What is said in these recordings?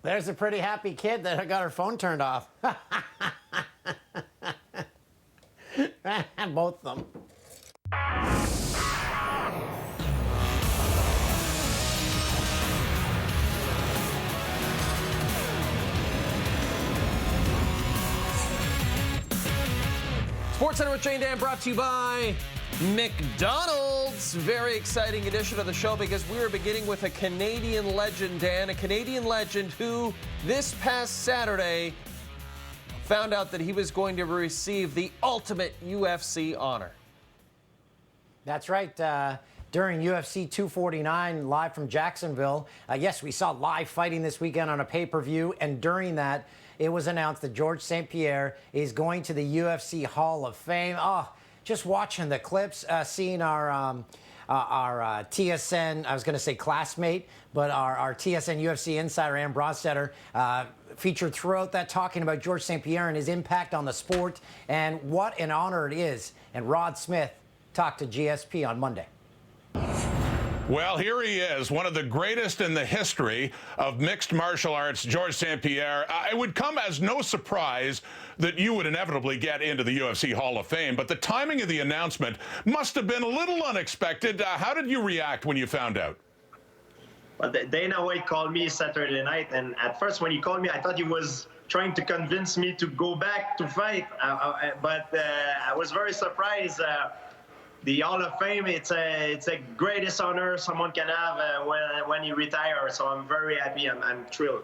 There's a pretty happy kid that got her phone turned off. Both of them. SportsCenter with Jane Dan brought to you by McDonald's. Very exciting edition of the show because we are beginning with a Canadian legend, Dan. A Canadian legend who this past Saturday found out that he was going to receive the ultimate UFC honor. That's right. During UFC 249, live from Jacksonville. Yes, we saw live fighting this weekend on a pay-per-view, and during that, it was announced that Georges St-Pierre is going to the UFC Hall of Fame. Oh, just watching the clips, seeing our TSN, I was going to say classmate, but our TSN UFC insider, Ann Brostetter, featured throughout that talking about Georges St-Pierre and his impact on the sport, and what an honor it is. And Rod Smith talked to GSP on Monday. Well, here he is, one of the greatest in the history of mixed martial arts, Georges St-Pierre. It would come as no surprise that you would inevitably get into the UFC Hall of Fame, but the timing of the announcement must have been a little unexpected. How did you react when you found out? Well, Dana White called me Saturday night, and at first when he called me, I thought he was trying to convince me to go back to fight, but I was very surprised. The Hall of Fame, it's a greatest honor someone can have when you retire. So I'm very happy. I'm thrilled.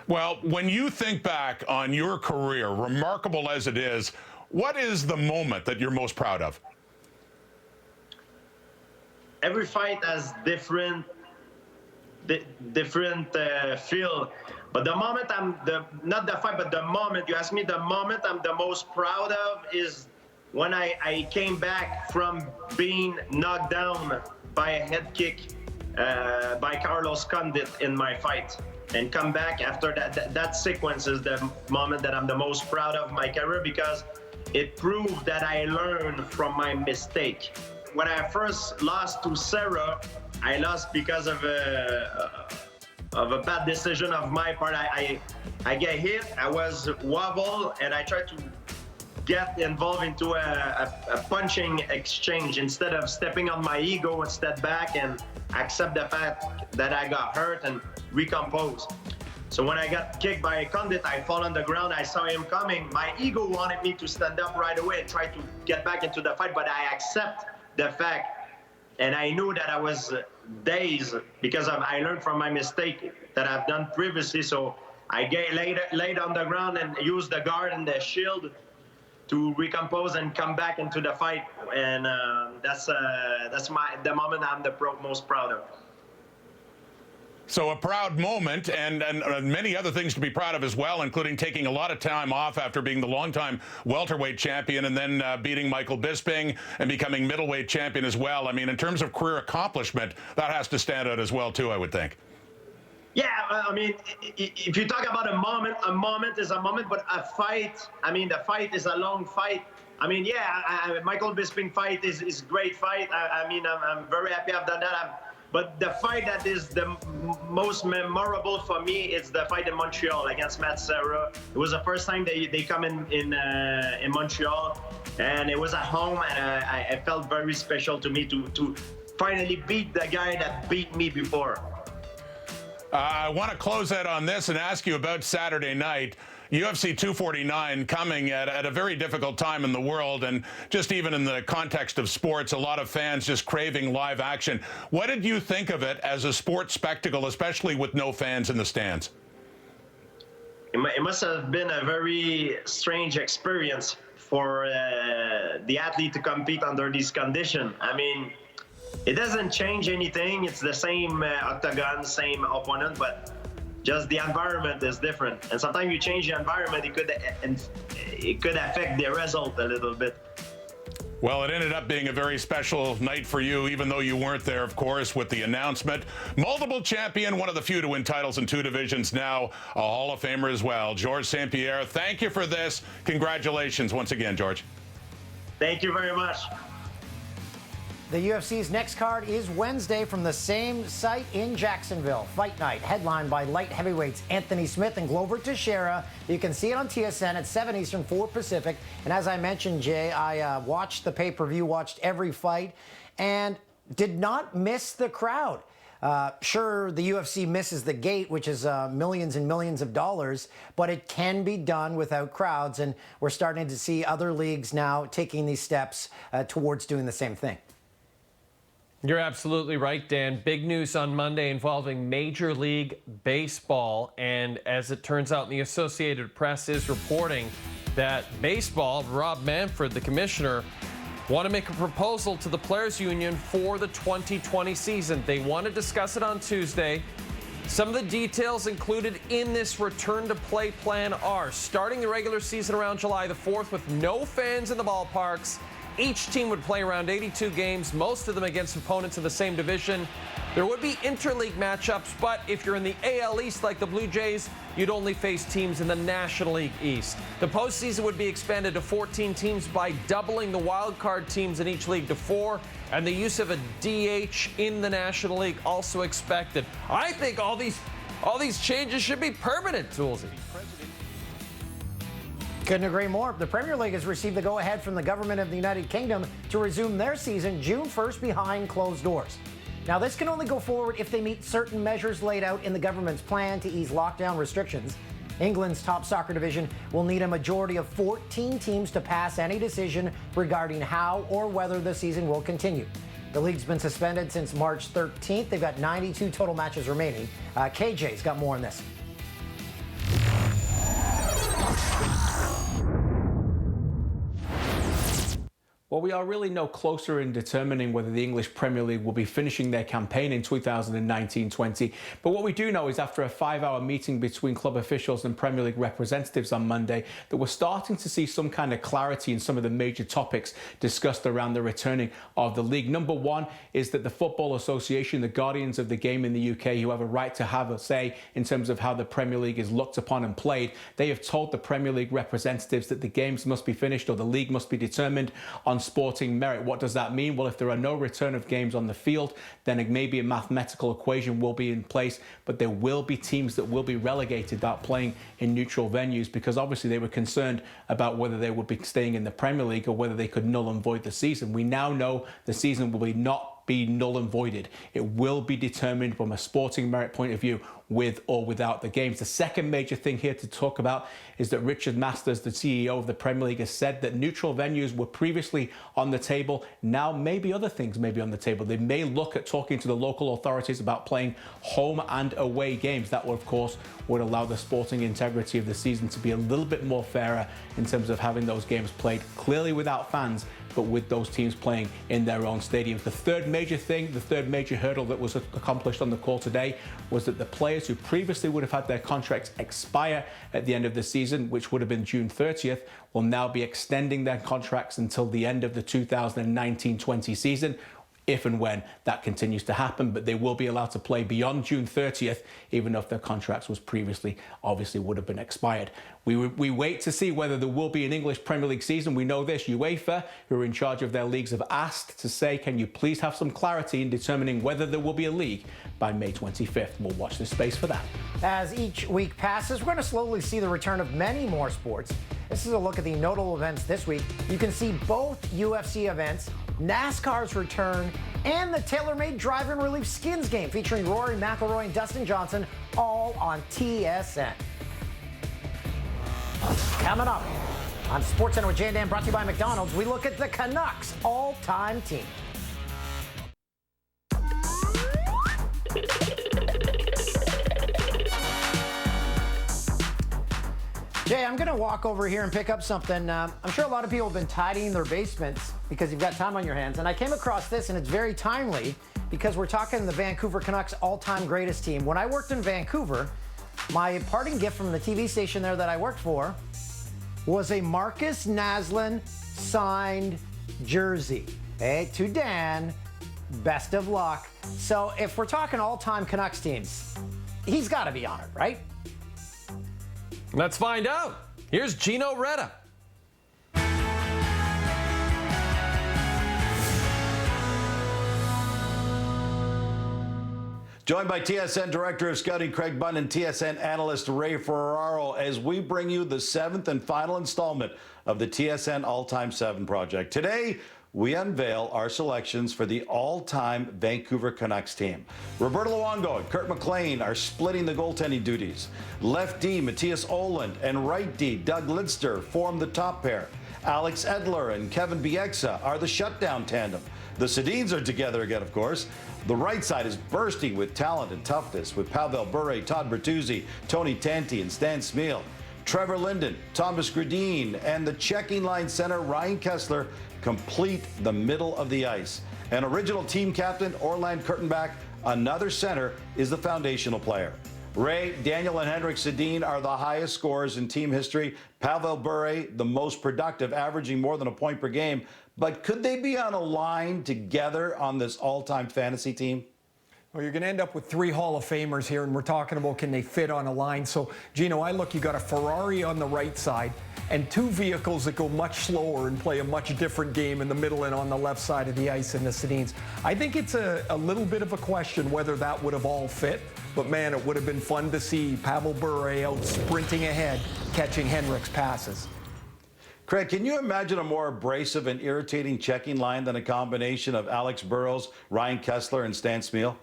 Well, when you think back on your career, remarkable as it is, what is the moment that you're most proud of? Every fight has different feel. But the moment not the fight, but the moment, you ask me, the moment I'm the most proud of is when I came back from being knocked down by a head kick by Carlos Condit in my fight, and come back after that. That sequence is the moment that I'm the most proud of my career, because it proved that I learned from my mistake. When I first lost to Sarah, I lost because of a bad decision of my part. I get hit, I was wobble, and I tried to get involved into a punching exchange instead of stepping on my ego and step back and accept the fact that I got hurt and recompose. So when I got kicked by Condit, I fall on the ground, I saw him coming. My ego wanted me to stand up right away and try to get back into the fight, but I accept the fact, and I knew that I was dazed because I learned from my mistake that I've done previously. So I laid on the ground and used the guard and the shield to recompose and come back into the fight, and that's the moment I'm the most proud of. So a proud moment, and many other things to be proud of as well, including taking a lot of time off after being the longtime welterweight champion, and then beating Michael Bisping and becoming middleweight champion as well. I mean, in terms of career accomplishment, that has to stand out as well too, I would think. Yeah, I mean, if you talk about a moment is a moment, but a fight, I mean, the fight is a long fight. I mean, yeah, Michael Bisping fight is a great fight. I mean, I'm very happy I've done that. But the fight that is the most memorable for me is the fight in Montreal against Matt Serra. It was the first time they come in Montreal, and it was at home, and it felt very special to me to finally beat the guy that beat me before. I want to close out on this and ask you about Saturday night. UFC 249 coming at a very difficult time in the world, and just even in the context of sports, a lot of fans just craving live action. What did you think of it as a sports spectacle, especially with no fans in the stands? It must have been a very strange experience for the athlete to compete under these conditions. I mean, it doesn't change anything. It's the same octagon, same opponent, but just the environment is different. And sometimes you change the environment, it could affect the result a little bit. Well, it ended up being a very special night for you, even though you weren't there, of course, with the announcement. Multiple champion, one of the few to win titles in two divisions now, a Hall of Famer as well. Georges St-Pierre, thank you for this. Congratulations once again, George. Thank you very much. The UFC's next card is Wednesday from the same site in Jacksonville. Fight Night, headlined by light heavyweights Anthony Smith and Glover Teixeira. You can see it on TSN at 7 Eastern, 4 Pacific. And as I mentioned, Jay, I watched the pay-per-view, watched every fight, and did not miss the crowd. Sure, the UFC misses the gate, which is millions and millions of dollars, but it can be done without crowds, and we're starting to see other leagues now taking these steps towards doing the same thing. You're absolutely right, Dan. Big news on Monday involving Major League Baseball, and as it turns out, the Associated Press is reporting that baseball, Rob Manfred, the commissioner, want to make a proposal to the Players Union for the 2020 season. They want to discuss it on Tuesday. Some of the details included in this return-to-play plan are starting the regular season around July the 4th with no fans in the ballparks. Each team would play around 82 games, most of them against opponents in the same division. There would be interleague matchups, but if you're in the AL East like the Blue Jays, you'd only face teams in the National League East. The postseason would be expanded to 14 teams by doubling the wild card teams in each league to 4, and the use of a DH in the National League also expected. I think all these changes should be permanent, Toolsy. Couldn't agree more. The Premier League has received the go-ahead from the government of the United Kingdom to resume their season June 1st behind closed doors. Now, this can only go forward if they meet certain measures laid out in the government's plan to ease lockdown restrictions. England's top soccer division will need a majority of 14 teams to pass any decision regarding how or whether the season will continue. The league's been suspended since March 13th. They've got 92 total matches remaining. KJ's got more on this. Well, we are really no closer in determining whether the English Premier League will be finishing their campaign in 2019-20. But what we do know is after a 5-hour meeting between club officials and Premier League representatives on Monday, that we're starting to see some kind of clarity in some of the major topics discussed around the returning of the league. Number one is that the Football Association, the guardians of the game in the UK, who have a right to have a say in terms of how the Premier League is looked upon and played, they have told the Premier League representatives that the games must be finished or the league must be determined on sporting merit. What does that mean? Well, if there are no return of games on the field, then maybe a mathematical equation will be in place, but there will be teams that will be relegated out playing in neutral venues because obviously they were concerned about whether they would be staying in the Premier League or whether they could null and void the season. We now know the season will not be null and voided. It will be determined from a sporting merit point of view with or without the games. The second major thing here to talk about is that Richard Masters, the CEO of the Premier League, has said that neutral venues were previously on the table. Now maybe other things may be on the table. They may look at talking to the local authorities about playing home and away games. That, of course, would allow the sporting integrity of the season to be a little bit more fairer in terms of having those games played clearly without fans, but with those teams playing in their own stadiums. The third major thing, the third major hurdle that was accomplished on the call today was that the players who previously would have had their contracts expire at the end of the season, which would have been June 30th, will now be extending their contracts until the end of the 2019-20 season, if and when that continues to happen. But they will be allowed to play beyond June 30th, even if their contracts was previously obviously would have been expired. We wait to see whether there will be an English Premier League season. We know this. UEFA, who are in charge of their leagues, have asked to say, can you please have some clarity in determining whether there will be a league by May 25th. We'll watch this space for that. As each week passes, we're going to slowly see the return of many more sports. This is a look at the notable events this week. You can see both UFC events, NASCAR's return, and the tailor-made drive-in relief skins game featuring Rory McIlroy and Dustin Johnson, all on TSN. Coming up on SportsCenter with Jay and Dan, brought to you by McDonald's, we look at the Canucks all-time team. Jay, I'm going to walk over here and pick up something. I'm sure a lot of people have been tidying their basements because you've got time on your hands. And I came across this, and it's very timely because we're talking the Vancouver Canucks all-time greatest team. When I worked in Vancouver, my parting gift from the TV station there that I worked for was a Marcus Naslund signed jersey. Hey, to Dan, best of luck. So if we're talking all-time Canucks teams, he's got to be on it, right? Let's find out. Here's Gino Reda. All right, Joined by TSN Director of Scouting Craig Bunn and TSN Analyst Ray Ferraro as we bring you the 7th and final installment of the TSN All-Time 7 project. Today, we unveil our selections for the all-time Vancouver Canucks team. Roberto Luongo and Kurt McLean are splitting the goaltending duties. Left D, Matthias Ohlund, and right D, Doug Lidster, form the top pair. Alex Edler and Kevin Bieksa are the shutdown tandem. The Sedins are together again, of course. The right side is bursting with talent and toughness with Pavel Bure, Todd Bertuzzi, Tony Tanti, and Stan Smyl. Trevor Linden, Thomas Gradin, and the checking line center Ryan Kessler complete the middle of the ice. And original team captain Orland Kurtenbach, another center, is the foundational player. Ray, Daniel, and Henrik Sedin are the highest scorers in team history. Pavel Bure, the most productive, averaging more than a point per game. But could they be on a line together on this all-time fantasy team? Well, you're going to end up with 3 Hall of Famers here, and we're talking about can they fit on a line. So, Gino, you got a Ferrari on the right side and 2 vehicles that go much slower and play a much different game in the middle and on the left side of the ice in the Sedins. I think it's a little bit of a question whether that would have all fit, but man, it would have been fun to see Pavel Bure out sprinting ahead, catching Henrik's passes. Craig, can you imagine a more abrasive and irritating checking line than a combination of Alex Burrows, Ryan Kessler, and Stan Smyl?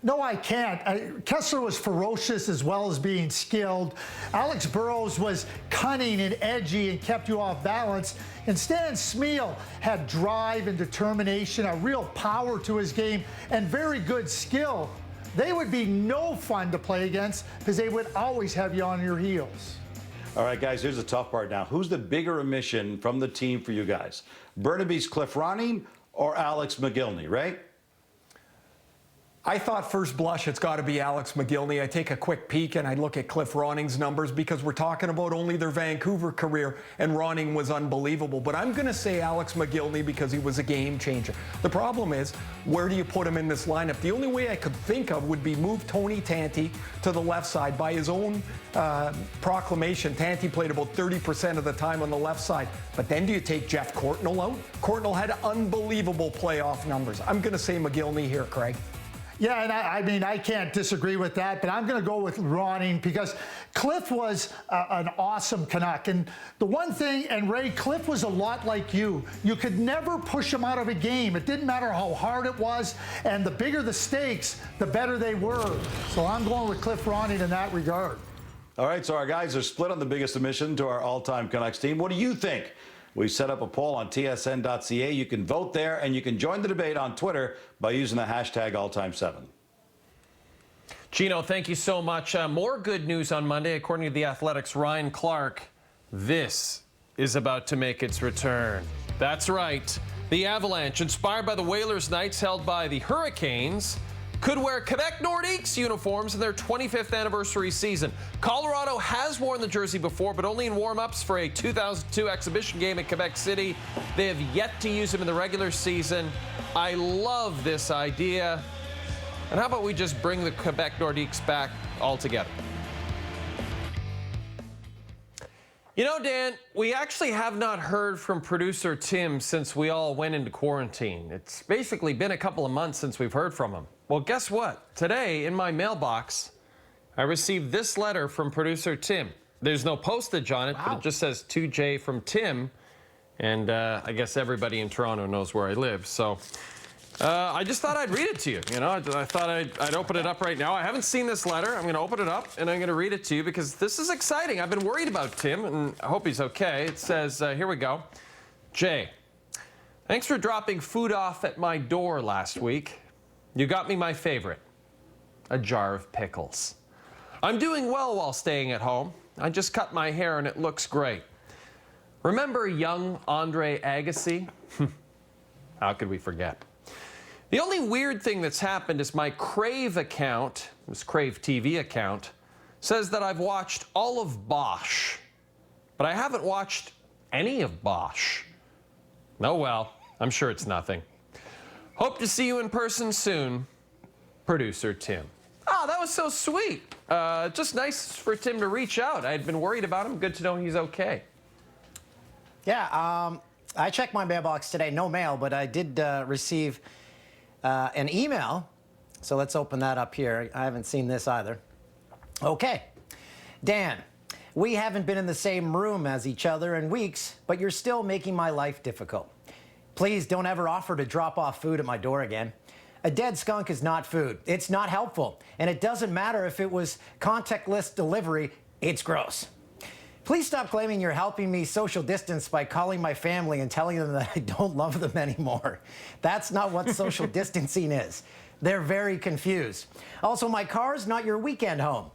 No, I can't. Kessler was ferocious as well as being skilled. Alex Burrows was cunning and edgy and kept you off balance. And Stan Smyl had drive and determination, a real power to his game, and very good skill. They would be no fun to play against because they would always have you on your heels. All right, guys, here's the tough part now. Who's the bigger omission from the team for you guys? Burnaby's Cliff Ronning or Alex McGillney, right? I thought first blush it's got to be Alex McGillney. I take a quick peek and I look at Cliff Ronning's numbers because we're talking about only their Vancouver career, and Ronning was unbelievable. But I'm going to say Alex McGillney because he was a game changer. The problem is, where do you put him in this lineup? The only way I could think of would be move Tony Tanti to the left side. By his own proclamation, Tanti played about 30% of the time on the left side. But then do you take Jeff Courtnall out? Courtnall had unbelievable playoff numbers. I'm going to say McGillney here, Craig. Yeah, and I can't disagree with that, but I'm going to go with Ronning because Cliff was an awesome Canuck. And the one thing, and Ray, Cliff was a lot like you. You could never push him out of a game. It didn't matter how hard it was, and the bigger the stakes, the better they were. So I'm going with Cliff Ronning in that regard. All right, so our guys are split on the biggest omission to our all-time Canucks team. What do you think? We set up a poll on tsn.ca. You can vote there, and you can join the debate on Twitter by using the hashtag All-Time7. Gino, thank you so much. More good news on Monday. According to The Athletic's Ryan Clark, this is about to make its return. That's right. The Avalanche, inspired by the Whalers nights held by the Hurricanes, could wear Quebec Nordiques uniforms in their 25th anniversary season. Colorado has worn the jersey before, but only in warm-ups for a 2002 exhibition game at Quebec City. They have yet to use them in the regular season. I love this idea. And how about we just bring the Quebec Nordiques back altogether? You know, Dan, we actually have not heard from producer Tim since we all went into quarantine. It's basically been a couple of months since we've heard from him. Well, guess what? Today, in my mailbox, I received this letter from producer Tim. There's no postage on it, but it just says 2J from Tim. And I guess everybody in Toronto knows where I live. So I just thought I'd read it to you. You know, I thought I'd open it up right now. I haven't seen this letter. I'm going to open it up, and I'm going to read it to you because this is exciting. I've been worried about Tim, and I hope he's okay. It says, here we go. Jay, thanks for dropping food off at my door last week. You got me my favorite, a jar of pickles. I'm doing well while staying at home. I just cut my hair and it looks great. Remember young Andre Agassi? How could we forget? The only weird thing that's happened is my Crave account, this Crave TV account, says that I've watched all of Bosch, but I haven't watched any of Bosch. Oh well, I'm sure it's nothing. Hope to see you in person soon, producer Tim. Oh, that was so sweet. Just nice for Tim to reach out. I had been worried about him. Good to know he's okay. Yeah, I checked my mailbox today. No mail, but I did receive an email So let's open that up here. I haven't seen this either. Okay. Dan, we haven't been in the same room as each other in weeks, but you're still making my life difficult. Please don't ever offer to drop off food at my door again. A dead skunk is not food. It's not helpful. And it doesn't matter if it was contactless delivery, it's gross. Please stop claiming you're helping me social distance by calling my family and telling them that I don't love them anymore. That's not what social distancing is. They're very confused. Also, my car's not your weekend home.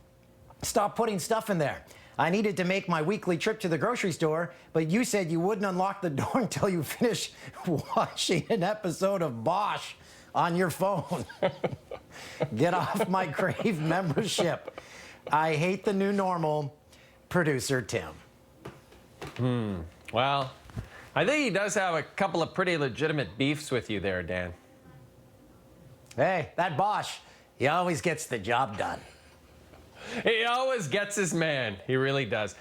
Stop putting stuff in there. I needed to make my weekly trip to the grocery store, but you said you wouldn't unlock the door until you finish watching an episode of Bosch on your phone. Get off my Crave membership. I hate the new normal. Producer Tim. Well, I think he does have a couple of pretty legitimate beefs with you there, Dan. Hey, that Bosch, he always gets the job done. He always gets his man. He really does.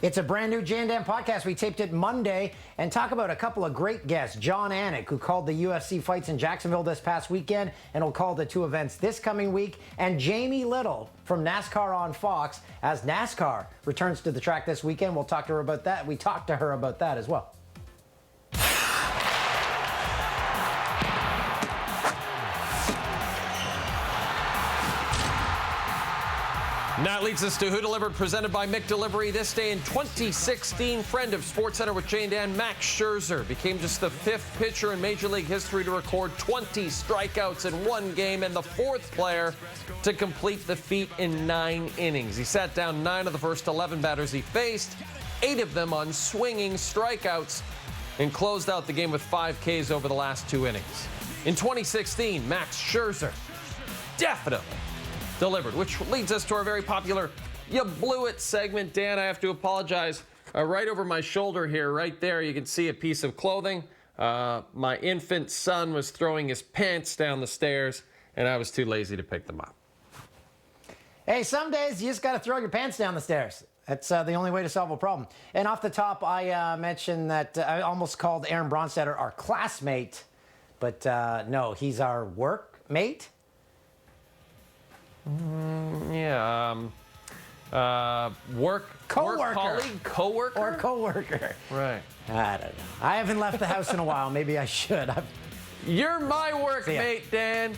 It's a brand new Jan Dan podcast. We taped it Monday and talk about a couple of great guests. John Anik, who called the UFC fights in Jacksonville this past weekend and will call the two events this coming week. And Jamie Little from NASCAR on Fox as NASCAR returns to the track this weekend. We'll talk to her about that. We talked to her about that as well. And that leads us to Who Delivered, presented by Mick Delivery. This day in 2016, friend of SportsCenter with Jane Dan, Max Scherzer became just the 5th pitcher in Major League history to record 20 strikeouts in one game and the 4th player to complete the feat in 9 innings. He sat down 9 of the first 11 batters he faced, 8 of them on swinging strikeouts, and closed out the game with 5 Ks over the last 2 innings. In 2016, Max Scherzer definitely delivered, which leads us to our very popular You Blew It segment. Dan, I have to apologize. Right over my shoulder here, right there, you can see a piece of clothing. My infant son was throwing his pants down the stairs, and I was too lazy to pick them up. Hey, some days you just got to throw your pants down the stairs. That's the only way to solve a problem. And off the top, I mentioned that I almost called Aaron Bronstetter our classmate, but no, he's our workmate. Work Co-worker. colleague, co-worker? Or co-worker. Right. I don't know. I haven't left the house in a while. Maybe I should. You're my workmate, Dan.